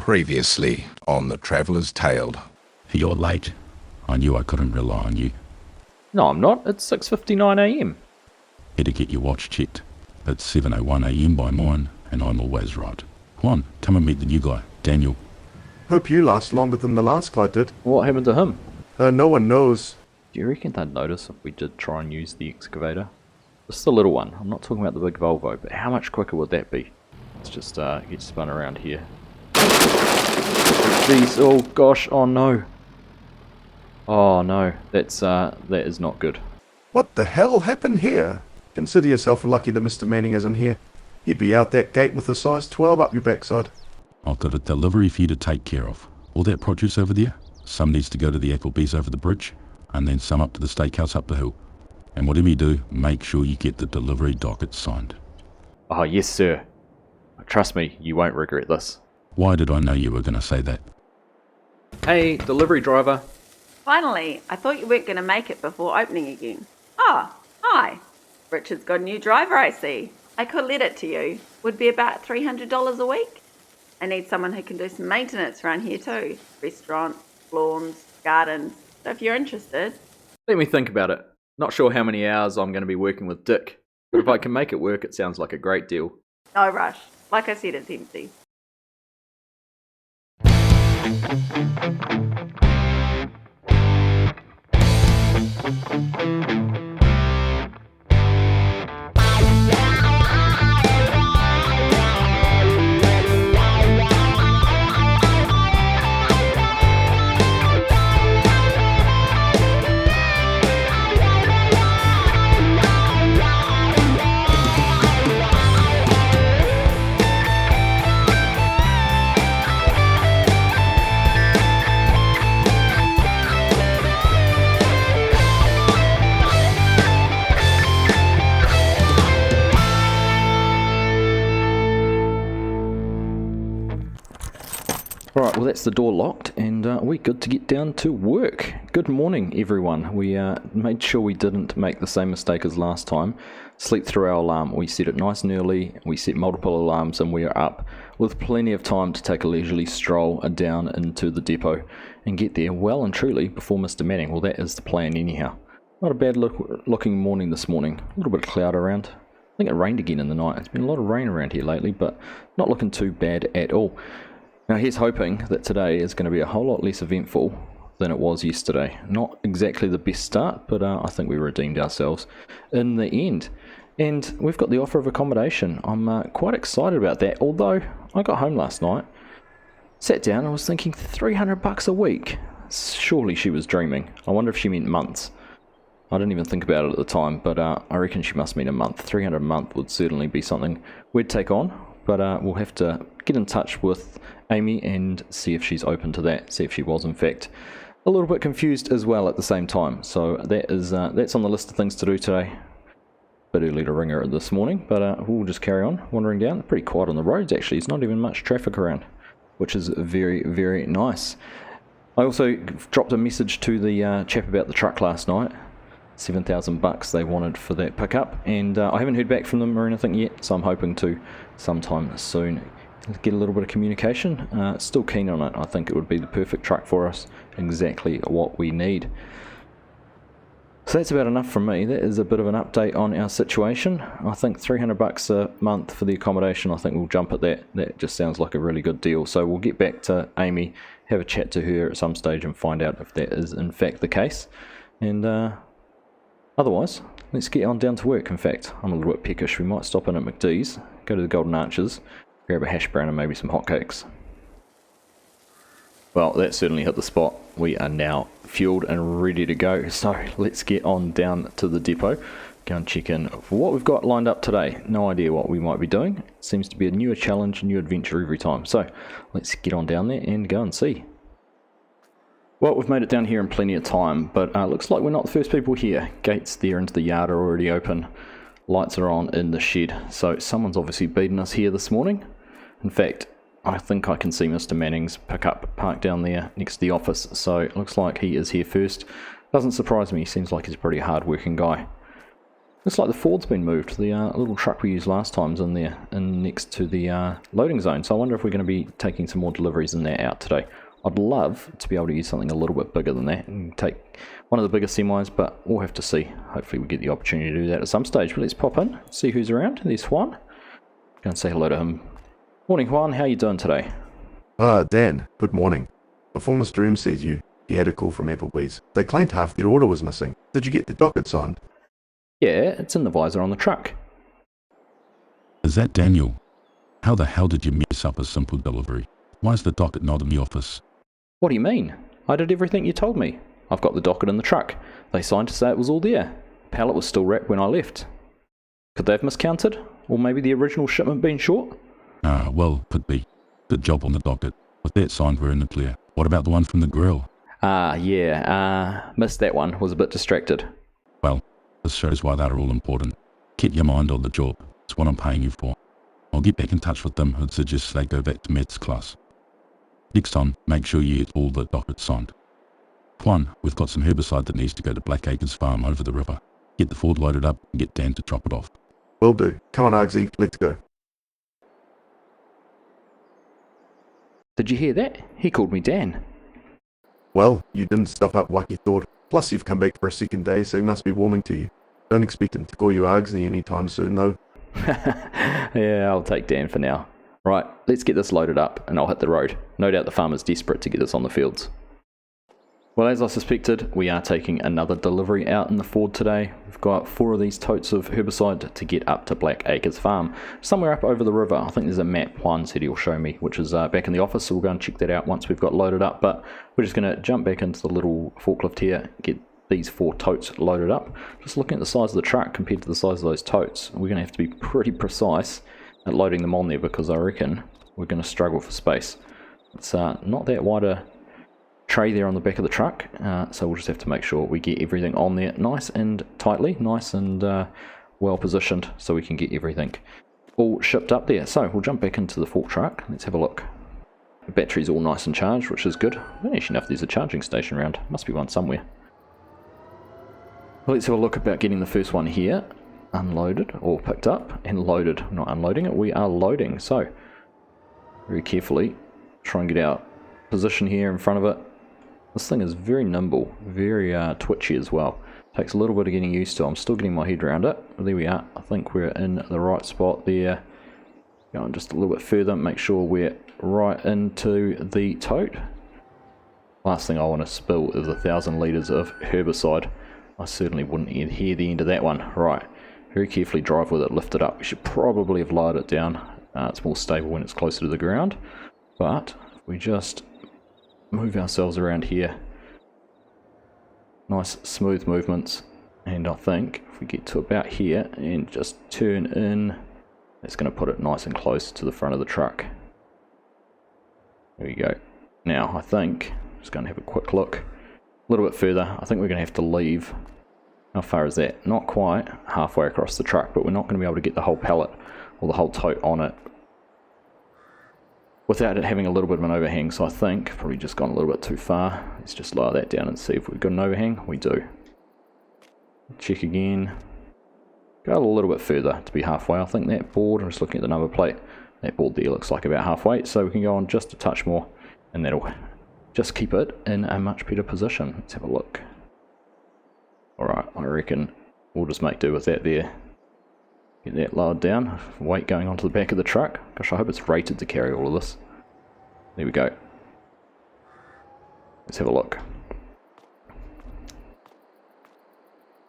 Previously on the Traveller's Tale. You're late. I knew I couldn't rely on you. No, I'm not. It's 6:59 a.m. Better get your watch checked. It's 7:01 a.m. by mine, and I'm always right. Come on, come and meet the new guy, Daniel. Hope you last longer than the last guy did. What happened to him? No one knows. Do you reckon they'd notice if we did try and use the excavator? Just the little one. I'm not talking about the big Volvo, but how much quicker would that be? Let's just get spun around here. Jeez, oh gosh, oh no. Oh no, that is not good. What the hell happened here? Consider yourself lucky that Mr. Manning isn't here. He'd be out that gate with a size 12 up your backside. I've got a delivery for you to take care of. All that produce over there, some needs to go to the Applebee's over the bridge, and then some up to the steakhouse up the hill. And whatever you do, make sure you get the delivery docket signed. Oh yes sir. Trust me, you won't regret this. Why did I know you were going to say that? Hey, delivery driver. Finally, I thought you weren't going to make it before opening again. Oh, hi. Richard's got a new driver, I see. I could let it to you. Would be about $300 a week. I need someone who can do some maintenance around here too. Restaurants, lawns, gardens. So if you're interested. Let me think about it. Not sure how many hours I'm going to be working with Dick, but if I can make it work, it sounds like a great deal. No rush. Like I said, it's empty. Alright, well that's the door locked and we're good to get down to work. Good morning everyone. We made sure we didn't make the same mistake as last time. Sleep through our alarm. We set it nice and early, we set multiple alarms and we are up with plenty of time to take a leisurely stroll down into the depot and get there well and truly before Mr. Manning. Well that is the plan anyhow. Not a bad looking morning this morning. A little bit of cloud around. I think it rained again in the night. There's been a lot of rain around here lately but not looking too bad at all. Now here's hoping that today is going to be a whole lot less eventful than it was yesterday. Not exactly the best start, but I think we redeemed ourselves in the end. And we've got the offer of accommodation. I'm quite excited about that, although I got home last night, sat down and was thinking $300 a week. Surely she was dreaming. I wonder if she meant months. I didn't even think about it at the time, but I reckon she must mean a month. 300 a month would certainly be something we'd take on, but we'll have to get in touch with Amy and see if she's open to that, see if she was in fact a little bit confused as well at the same time. So that is that's on the list of things to do today. Bit early to ring her this morning, but we'll just carry on wandering down. Pretty quiet on the roads actually, there's not even much traffic around, which is very, very nice. I also dropped a message to the chap about the truck last night. $7,000 they wanted for that pickup, and I haven't heard back from them or anything yet, so I'm hoping to sometime soon get a little bit of communication. Still keen on it. I think it would be the perfect truck for us, exactly what we need. So that's about enough from me. That is a bit of an update on our situation. I think $300 a month for the accommodation, I think we'll jump at that. That just sounds like a really good deal. So we'll get back to Amy, have a chat to her at some stage and find out if that is in fact the case. And otherwise, let's get on down to work. In fact, I'm a little bit peckish. We might stop in at McD's, go to the Golden Arches, grab a hash brown and maybe some hotcakes. Well, that certainly hit the spot. We are now fueled and ready to go. So let's get on down to the depot, go and check in for what we've got lined up today. No idea what we might be doing. It seems to be a newer challenge, new adventure every time. So let's get on down there and go and see. Well, we've made it down here in plenty of time, but looks like we're not the first people here. Gates there into the yard are already open. Lights are on in the shed. So someone's obviously beaten us here this morning. In fact, I think I can see Mr. Manning's pickup parked down there next to the office, so it looks like he is here first. Doesn't surprise me, he seems like he's a pretty hard working guy. Looks like the Ford's been moved. The little truck we used last time's in there, in next to the loading zone. So I wonder if we're going to be taking some more deliveries in there out today. I'd love to be able to use something a little bit bigger than that and take one of the bigger semis, but we'll have to see. Hopefully we get the opportunity to do that at some stage. But let's pop in, see who's around. There's Juan. Go and say hello to him. Morning, Juan. How you doing today? Dan, good morning. Before Mr. M said you had a call from Applebee's. They claimed half their order was missing. Did you get the docket signed? Yeah, it's in the visor on the truck. Is that Daniel? How the hell did you mess up a simple delivery? Why is the docket not in the office? What do you mean? I did everything you told me. I've got the docket in the truck. They signed to say it was all there. Pallet was still wrapped when I left. Could they have miscounted? Or maybe the original shipment been short? Well, could be. Good job on the docket. With that signed, we're in the clear. What about the one from the grill? Missed that one. Was a bit distracted. Well, this shows why they're all important. Keep your mind on the job. It's what I'm paying you for. I'll get back in touch with them and suggest they go back to Matt's class. Next time, make sure you get all the dockets signed. Juan, we've got some herbicide that needs to go to Blackacres Farm over the river. Get the Ford loaded up and get Dan to drop it off. Will do. Come on, Argsy, let's go. Did you hear that? He called me Dan. Well, you didn't stuff up like you thought. Plus, you've come back for a second day, so he must be warming to you. Don't expect him to call you Argsy anytime soon, though. Yeah, I'll take Dan for now. Right, let's get this loaded up and I'll hit the road. No doubt the farmer's desperate to get this on the fields. Well, as I suspected, we are taking another delivery out in the Ford today. We've got 4 of these totes of herbicide to get up to Blackacres Farm, somewhere up over the river. I think there's a map Juan said he'll show me, which is back in the office, so we'll go and check that out once we've got loaded up. But we're just going to jump back into the little forklift here, get these 4 totes loaded up. Just looking at the size of the truck compared to the size of those totes, we're going to have to be pretty precise at loading them on there, because I reckon we're going to struggle for space. It's not that wide a tray there on the back of the truck, so we'll just have to make sure we get everything on there nice and tightly, nice and well positioned, so we can get everything all shipped up there. So we'll jump back into the fork truck. Let's have a look. The battery's all nice and charged, which is good. I don't actually know if there's a charging station around. Must be one somewhere. Well, let's have a look about getting the first one here unloaded or picked up and loaded. We're not unloading it, we are loading. So very carefully try and get our position here in front of it. This thing is very nimble, very twitchy as well. Takes a little bit of getting used to. I'm still getting my head around it. There we are. I think we're in the right spot there. Going just a little bit further, make sure we're right into the tote. Last thing I want to spill is 1,000 litres of herbicide. I certainly wouldn't hear the end of that one. Right, very carefully drive with it, lift it up. We should probably have lowered it down. It's more stable when it's closer to the ground. But if we just move ourselves around here, nice smooth movements, and I think if we get to about here and just turn in, it's going to put it nice and close to the front of the truck. There we go. Now I think, just going to have a quick look a little bit further. I think we're going to have to leave. How far is that? Not quite halfway across the truck, but we're not going to be able to get the whole pallet or the whole tote on it without it having a little bit of an overhang. So I think probably just gone a little bit too far. Let's just lower that down and see if we've got an overhang. We do. Check again. Go a little bit further to be halfway. I think that board, I'm just looking at the number plate, that board there looks like about halfway, so we can go on just a touch more and that'll just keep it in a much better position. Let's have a look. Alright, I reckon we'll just make do with that there. Get that lowered down, weight going onto the back of the truck. Gosh, I hope it's rated to carry all of this. There we go. Let's have a look.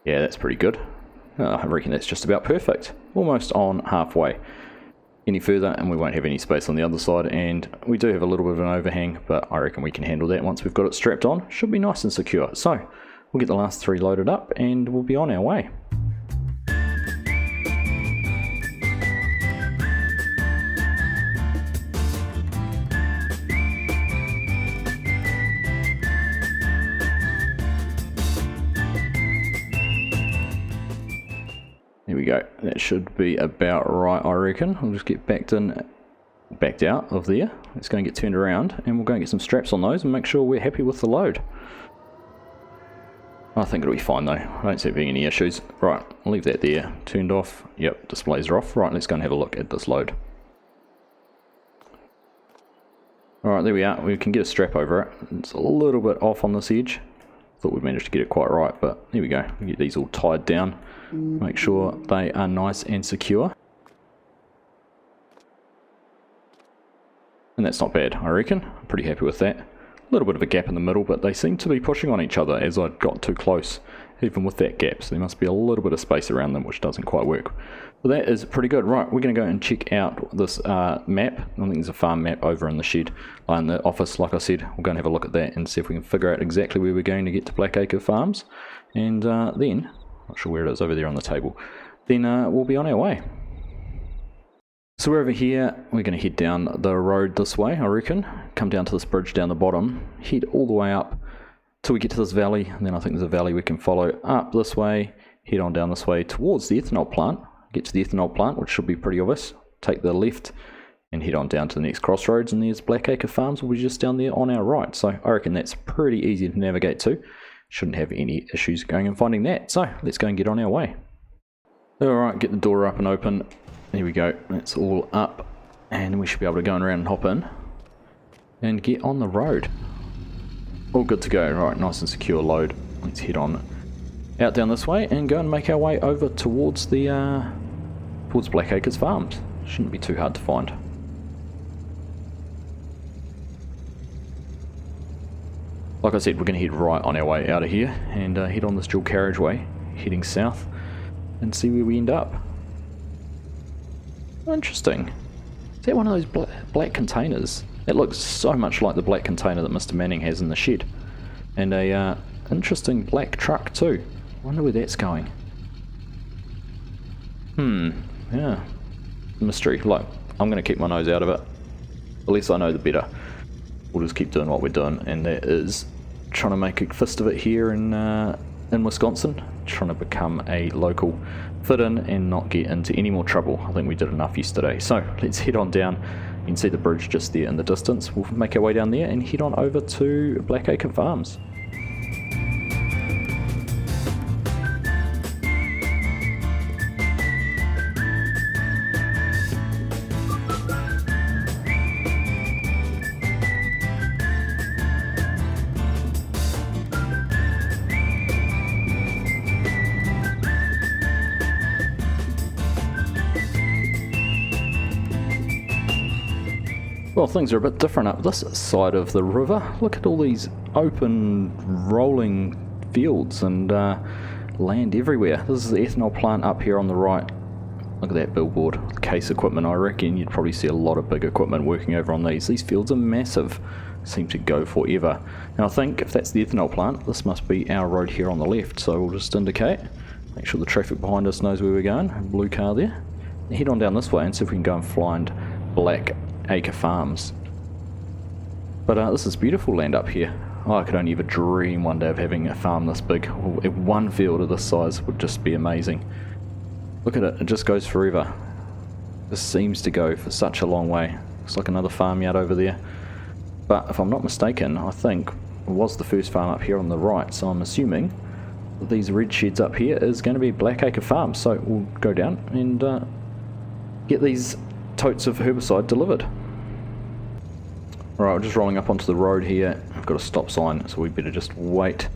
Yeah, that's pretty good. I reckon that's just about perfect. Almost on halfway. Any further and we won't have any space on the other side, and we do have a little bit of an overhang, but I reckon we can handle that once we've got it strapped on. Should be nice and secure. So, we'll get the last 3 loaded up and we'll be on our way. There we go. That should be about right, I reckon. I'll just get backed out of there. It's going to get turned around and we'll go and get some straps on those and make sure we're happy with the load. I think it'll be fine though. I don't see there being any issues. Right, I'll leave that there. Turned off. Yep, displays are off. Right, let's go and have a look at this load. Alright, there we are. We can get a strap over it. It's a little bit off on this edge. Thought we'd managed to get it quite right, but there we go. We get these all tied down. Make sure they are nice and secure. And that's not bad, I reckon. I'm pretty happy with that. A little bit of a gap in the middle, but they seem to be pushing on each other as I got too close, even with that gap. So there must be a little bit of space around them, which doesn't quite work. Well, that is pretty good. Right, we're going to go and check out this map. I think there's a farm map over in the shed, in the office, like I said. We'll go and have a look at that and see if we can figure out exactly where we're going to get to Blackacre Farms. And then, not sure where it is, over there on the table. Then we'll be on our way. So we're over here, we're going to head down the road this way, I reckon. Come down to this bridge down the bottom, head all the way up till we get to this valley, and then I think there's a valley we can follow up this way, head on down this way towards the ethanol plant, get to the ethanol plant, which should be pretty obvious, take the left and head on down to the next crossroads, and there's Blackacre Farms, will be just down there on our right. So I reckon that's pretty easy to navigate to. Shouldn't have any issues going and finding that. So let's go and get on our way. Alright, get the door up and open. There we go, that's all up, and we should be able to go around and hop in and get on the road. All good to go. Right, nice and secure load. Let's head on out down this way and go and make our way over towards the towards Blackacre's Farms. Shouldn't be too hard to find. Like I said, we're going to head right on our way out of here and head on this dual carriageway heading south and see where we end up. Interesting. Is that one of those black containers? It looks so much like the black container that Mr. Manning has in the shed. And a interesting black truck too. I wonder where that's going. Yeah. Mystery. Like, I'm going to keep my nose out of it. The less I know, the better. We'll just keep doing what we're doing, and that is trying to make a fist of it here in Wisconsin. Trying to become a local fit-in and not get into any more trouble. I think we did enough yesterday. So let's head on down. You can see the bridge just there in the distance. We'll make our way down there and head on over to Blackacre Farms. Well, things are a bit different up this side of the river. Look at all these open, rolling fields and land everywhere. This is the ethanol plant up here on the right. Look at that billboard. Case equipment, I reckon you'd probably see a lot of big equipment working over on these. These fields are massive. Seem to go forever. Now I think if that's the ethanol plant, this must be our road here on the left. So we'll just indicate. Make sure the traffic behind us knows where we're going. Blue car there. And head on down this way and see if we can go and find Blackacre Farms. But this is beautiful land up here. Oh, I could only ever dream one day of having a farm this big. One field of this size would just be amazing. Look at it, it just goes forever. This seems to go for such a long way. Looks like another farmyard over there. But if I'm not mistaken, I think it was the first farm up here on the right, so I'm assuming that these red sheds up here is going to be Blackacre Farms. So we'll go down and get these totes of herbicide delivered. Alright, we're just rolling up onto the road here. I've got a stop sign, so we better just wait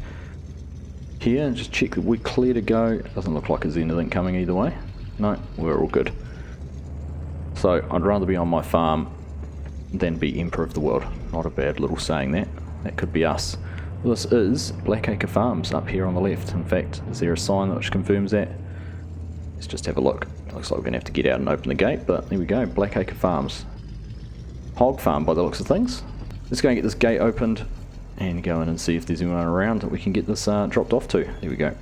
here and just check that we're clear to go. Doesn't look like there's anything coming either way. No, we're all good. So I'd rather be on my farm than be emperor of the world. Not a bad little saying that. That could be us. Well, this is Blackacre Farms up here on the left. In fact, is there a sign which confirms that? Let's just have a look. Looks like we're going to have to get out and open the gate, but there we go, Blackacre Farms. Hog farm by the looks of things. Let's go and get this gate opened and go in and see if there's anyone around that we can get this dropped off to. There we go.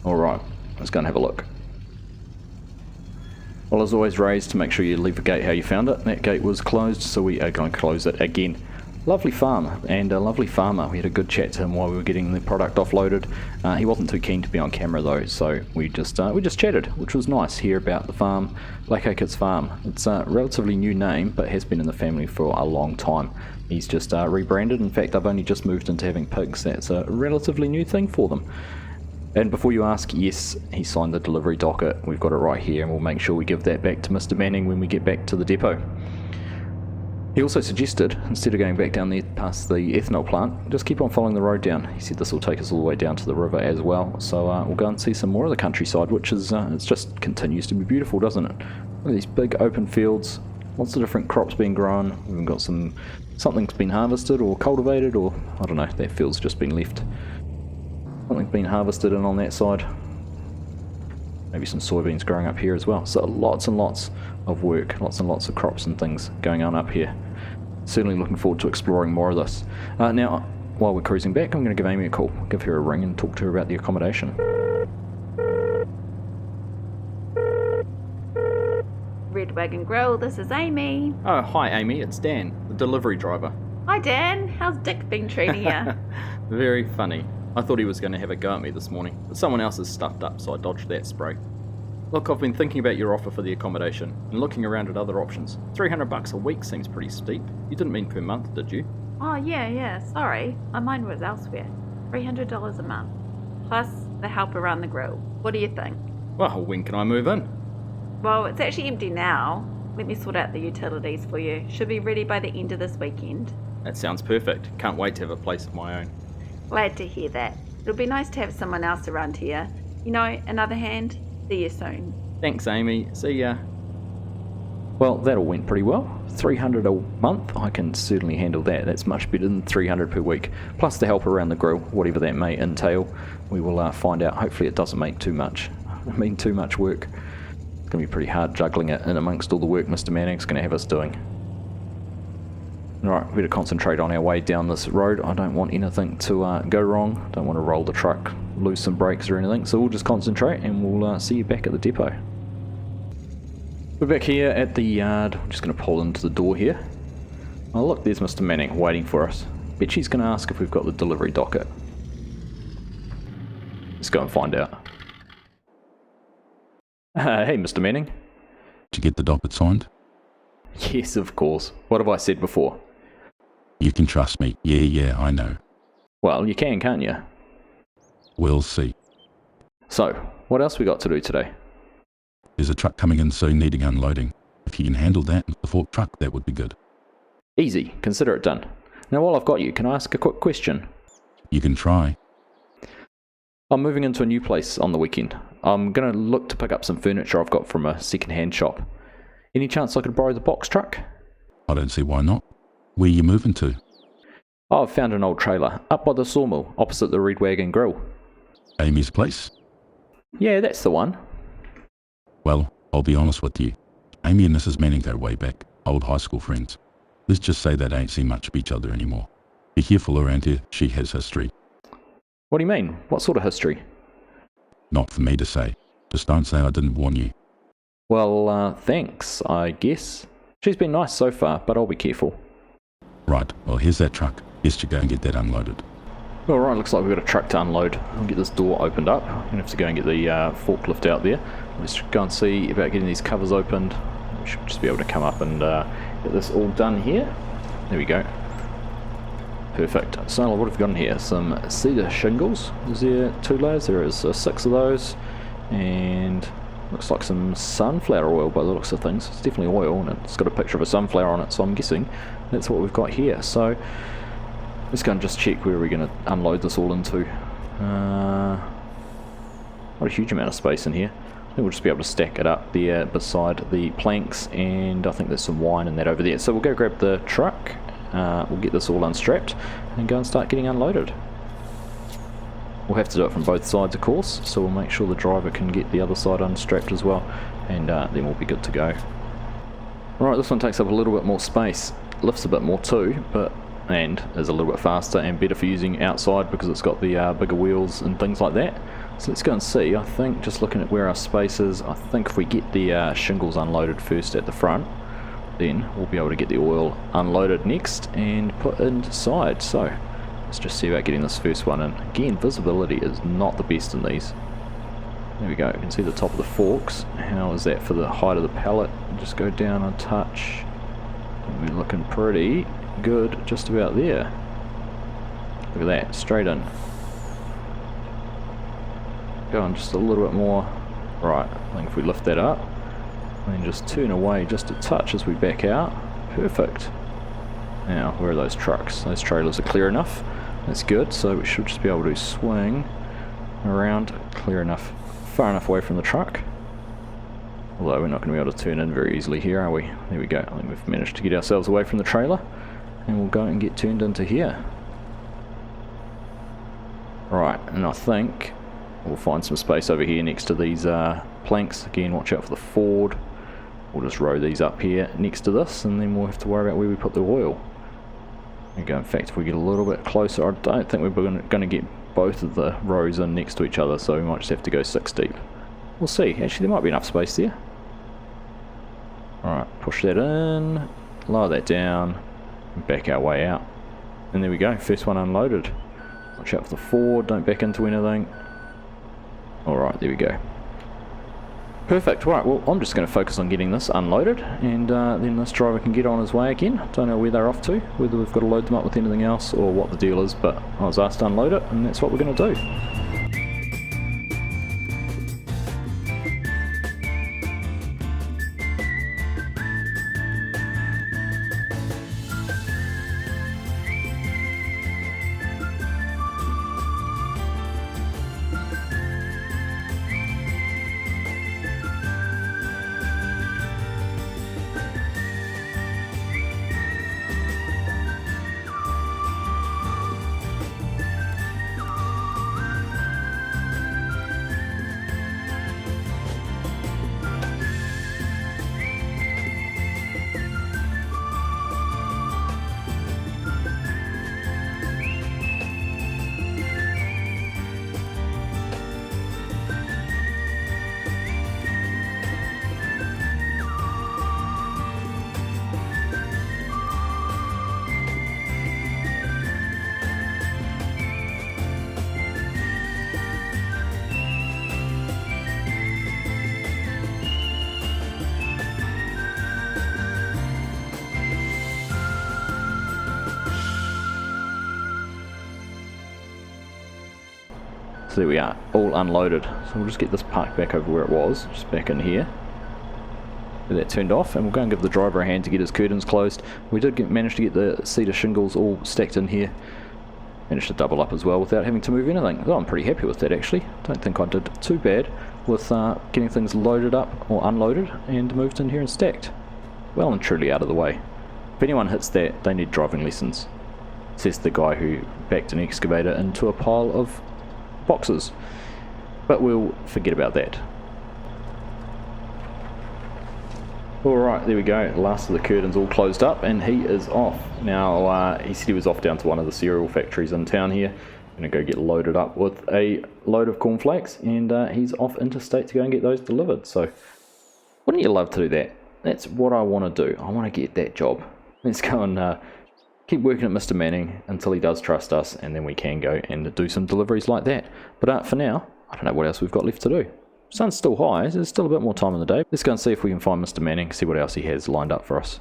Alright, let's go and have a look. Well, as always, Raised, to make sure you leave the gate how you found it. That gate was closed, so we are going to close it again. Lovely farm and a lovely farmer. We had a good chat to him while we were getting the product offloaded. He wasn't too keen to be on camera though, so we just chatted, which was nice. Hear about the farm, Blackacres Farm. It's a relatively new name, but has been in the family for a long time. He's just rebranded. In fact, I've only just moved into having pigs. That's a relatively new thing for them. And before you ask, yes, he signed the delivery docket. We've got it right here, and we'll make sure we give that back to Mr. Manning when we get back to the depot. He also suggested, instead of going back down there past the ethanol plant, just keep on following the road down. He said this will take us all the way down to the river as well. So we'll go and see some more of the countryside, which is it just continues to be beautiful, doesn't it? Look at these big open fields, lots of different crops being grown. We've got something's been harvested or cultivated, or I don't know, that field's just been left. Something's been harvested in on that side. Maybe some soybeans growing up here as well. So lots and lots of work, lots and lots of crops and things going on up here. Certainly looking forward to exploring more of this. Now, while we're cruising back, I'm going to give Amy a call, give her a ring and talk to her about the accommodation. Red Wagon Grill, this is Amy. Oh, hi Amy, it's Dan, the delivery driver. Hi Dan, how's Dick been treating you? Very funny. I thought he was going to have a go at me this morning, but someone else is stuffed up, so I dodged that spray. Look, I've been thinking about your offer for the accommodation and looking around at other options. $300 a week seems pretty steep. You didn't mean per month, did you? Oh yeah, sorry. My mind was elsewhere. $300 a month. Plus the help around the grill. What do you think? Well, when can I move in? Well, it's actually empty now. Let me sort out the utilities for you. Should be ready by the end of this weekend. That sounds perfect. Can't wait to have a place of my own. Glad to hear that. It'll be nice to have someone else around here. You know, another hand. See you soon. Thanks, Amy. See ya. Well, that all went pretty well. $300 a month, I can certainly handle that. That's much better than $300 per week. Plus the help around the grill, whatever that may entail. We will find out. Hopefully it doesn't make too much work. It's going to be pretty hard juggling it in amongst all the work Mr. Manning's going to have us doing. Alright, we better concentrate on our way down this road. I don't want anything to go wrong. Don't want to roll the truck, lose some brakes or anything. So we'll just concentrate and we'll see you back at the depot. We're back here at the yard. I'm just going to pull into the door here. Oh look, there's Mr. Manning waiting for us. Bet she's going to ask if we've got the delivery docket. Let's go and find out. Hey Mr. Manning. Did you get the docket signed? Yes, of course. What have I said before? You can trust me. Yeah, I know. Well, you can, can't you? We'll see. So, what else we got to do today? There's a truck coming in soon needing unloading. If you can handle that with the fork truck, that would be good. Easy. Consider it done. Now, while I've got you, can I ask a quick question? You can try. I'm moving into a new place on the weekend. I'm going to look to pick up some furniture I've got from a second-hand shop. Any chance I could borrow the box truck? I don't see why not. Where are you moving to? Oh, I've found an old trailer, up by the sawmill, opposite the Red Wagon Grill. Amy's place? Yeah, that's the one. Well, I'll be honest with you. Amy and Mrs. Manning go way back, old high school friends. Let's just say they don't see much of each other anymore. Be careful around here, she has history. What do you mean? What sort of history? Not for me to say. Just don't say I didn't warn you. Well, thanks, I guess. She's been nice so far, but I'll be careful. Right, well here's that truck. Best you go and get that unloaded. Alright, looks like we've got a truck to unload. I'll get this door opened up. I'm going to have to go and get the forklift out there. Let's go and see about getting these covers opened. We should just be able to come up and get this all done here. There we go. Perfect. So what have we got in here? Some cedar shingles. Is there 2 layers? There is 6 of those. And looks like some sunflower oil by the looks of things. It's definitely oil and it's got a picture of a sunflower on it, so I'm guessing that's what we've got here. So let's go and just check where we're going to unload this all into. Not a huge amount of space in here. I think we'll just be able to stack it up there beside the planks, and I think there's some wine and that over there. So we'll go grab the truck, we'll get this all unstrapped and go and start getting unloaded. We'll have to do it from both sides of course, so we'll make sure the driver can get the other side unstrapped as well, and then we'll be good to go. Alright, this one takes up a little bit more space, lifts a bit more too, and is a little bit faster and better for using outside because it's got the bigger wheels and things like that. So let's go and see. I think, just looking at where our space is, I think if we get the shingles unloaded first at the front, Then we'll be able to get the oil unloaded next and put inside. So let's just see about getting this first one in. Again, visibility is not the best in these. There we go, you can see the top of the forks. How is that for the height of the pallet? Just go down a touch. We're looking pretty good just about there. Look at that, straight in. Going just a little bit more. Right, I think if we lift that up and just turn away just a touch as we back out. Perfect. Now, where are those trucks? Those trailers are clear enough. That's good, so we should just be able to swing around clear enough, far enough away from the truck. Although we're not going to be able to turn in very easily here, are we? There we go. I think we've managed to get ourselves away from the trailer, and we'll go and get turned into here. Right, and I think we'll find some space over here next to these planks. Again, watch out for the Ford. We'll just row these up here next to this, and then we'll have to worry about where we put the oil. There we go. In fact, if we get a little bit closer, I don't think we're going to get both of the rows in next to each other, so we might just have to go 6 deep. We'll see. Actually, there might be enough space there. Alright, push that in, lower that down, and back our way out. And there we go, first one unloaded. Watch out for the Ford, don't back into anything. Alright, there we go. Perfect, right, well I'm just going to focus on getting this unloaded, and then this driver can get on his way again. Don't know where they're off to, whether we've got to load them up with anything else or what the deal is, but I was asked to unload it, and that's what we're going to do. So there we are, all unloaded. So we'll just get this parked back over where it was, just back in here. Get that turned off, and we'll go and give the driver a hand to get his curtains closed. We did manage to get the cedar shingles all stacked in here. Managed to double up as well without having to move anything. Oh, I'm pretty happy with that actually. Don't think I did too bad with getting things loaded up or unloaded and moved in here and stacked. Well and truly out of the way. If anyone hits that, they need driving lessons. Says the guy who backed an excavator into a pile of boxes. But we'll forget about that. Alright, there we go. Last of the curtains all closed up and he is off. Now, he said he was off down to one of the cereal factories in town here. Gonna go get loaded up with a load of cornflakes, and he's off interstate to go and get those delivered. So, wouldn't you love to do that? That's what I want to do. I want to get that job. Let's go and keep working at Mr. Manning until he does trust us, and then we can go and do some deliveries like that. But for now, I don't know what else we've got left to do. Sun's still high, so there's still a bit more time in the day. Let's go and see if we can find Mr. Manning, see what else he has lined up for us.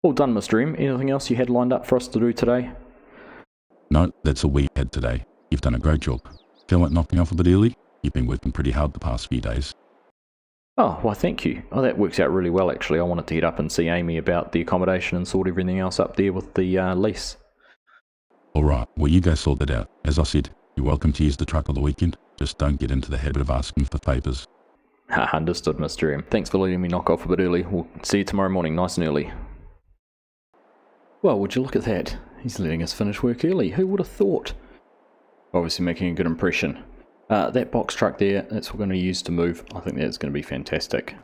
All done, Mr. M. Anything else you had lined up for us to do today? No, that's all we had today. You've done a great job. Feel like knocking off a bit early? You've been working pretty hard the past few days. Oh, well, thank you. Oh, that works out really well, actually. I wanted to get up and see Amy about the accommodation and sort everything else up there with the lease. Alright, well you go sort that out. As I said, you're welcome to use the truck on the weekend. Just don't get into the habit of asking for favours. Understood, Mr. M. Thanks for letting me knock off a bit early. We'll see you tomorrow morning, nice and early. Well, would you look at that? He's letting us finish work early. Who would have thought? Obviously making a good impression. That box truck there, that's what we're going to use to move. I think that's going to be fantastic.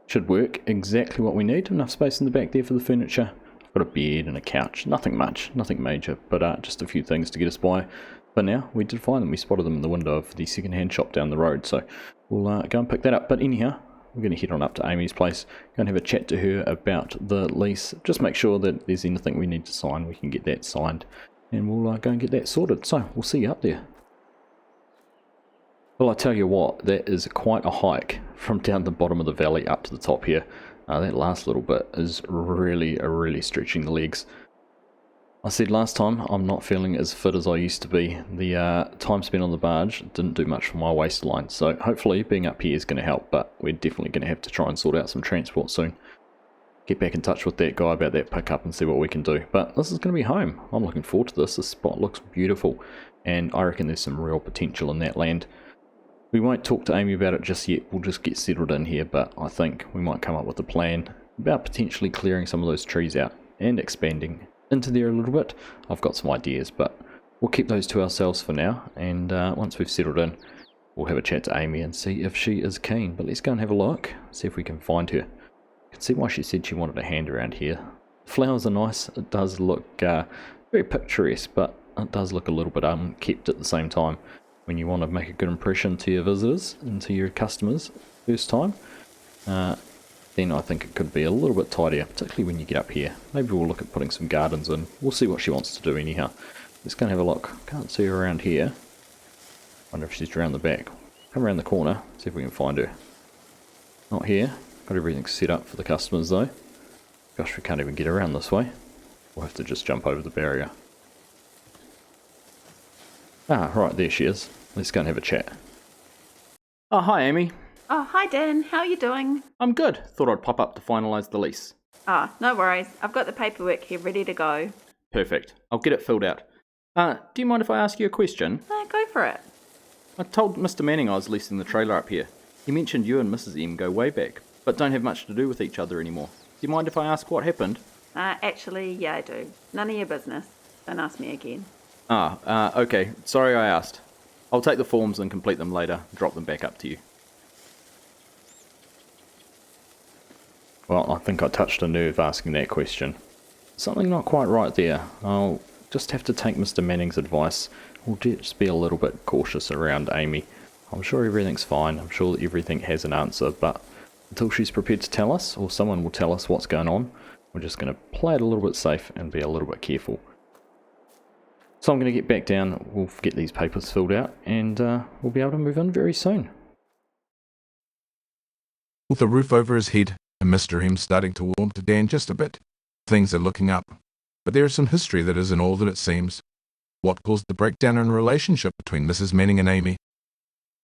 Should work exactly what we need. Enough space in the back there for the furniture. I've got a bed and a couch. Nothing much, nothing major, but just a few things to get us by. But now, we did find them. We spotted them in the window of the second-hand shop down the road, so we'll go and pick that up. But anyhow, we're going to head on up to Amy's place, go and have a chat to her about the lease. Just make sure that there's anything we need to sign, we can get that signed, and we'll go and get that sorted. So we'll see you up there. Well, I tell you what, that is quite a hike from down the bottom of the valley up to the top here. That last little bit is really stretching the legs. I said last time, I'm not feeling as fit as I used to be. The time spent on the barge didn't do much for my waistline, so hopefully being up here is going to help, but we're definitely going to have to try and sort out some transport soon. Get back in touch with that guy about that pickup and see what we can do. But this is going to be home. I'm looking forward to this. This spot looks beautiful, and I reckon there's some real potential in that land. We won't talk to Amy about it just yet, we'll just get settled in here, but I think we might come up with a plan about potentially clearing some of those trees out and expanding into there a little bit. I've got some ideas, but we'll keep those to ourselves for now, and once we've settled in, we'll have a chat to Amy and see if she is keen. But let's go and have a look, see if we can find her. You can see why she said she wanted a hand around here. The flowers are nice, it does look very picturesque, but it does look a little bit unkept at the same time. When you want to make a good impression to your visitors and to your customers first time, then I think it could be a little bit tidier, particularly when you get up here. Maybe we'll look at putting some gardens in. We'll see what she wants to do anyhow. Let's go and have a look. Can't see her around here. Wonder if she's around the back. Come around the corner, see if we can find her. Not here. Got everything set up for the customers though. Gosh, we can't even get around this way. We'll have to just jump over the barrier. Ah, right, there she is. Let's go and have a chat. Oh, hi Amy. Oh, hi Dan, how are you doing? I'm good. Thought I'd pop up to finalise the lease. Ah, no worries. I've got the paperwork here ready to go. Perfect. I'll get it filled out. Do you mind if I ask you a question? Go for it. I told Mr. Manning I was leasing the trailer up here. He mentioned you and Mrs. M go way back, but don't have much to do with each other anymore. Do you mind if I ask what happened? Actually, yeah, I do. None of your business. Don't ask me again. Okay. Sorry I asked. I'll take the forms and complete them later, drop them back up to you. Well, I think I touched a nerve asking that question. Something not quite right there. I'll just have to take Mr. Manning's advice. We'll just be a little bit cautious around Amy. I'm sure everything's fine. I'm sure that everything has an answer, but until she's prepared to tell us, or someone will tell us what's going on, we're just going to play it a little bit safe and be a little bit careful. So I'm going to get back down, we'll get these papers filled out, and we'll be able to move in very soon. With the roof over his head and Mr. M starting to warm to Dan just a bit, things are looking up. But there is some history that isn't all that it seems. What caused the breakdown in relationship between Mrs. Manning and Amy?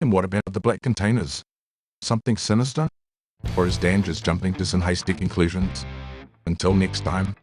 And what about the black containers? Something sinister? Or is Dan just jumping to some hasty conclusions? Until next time.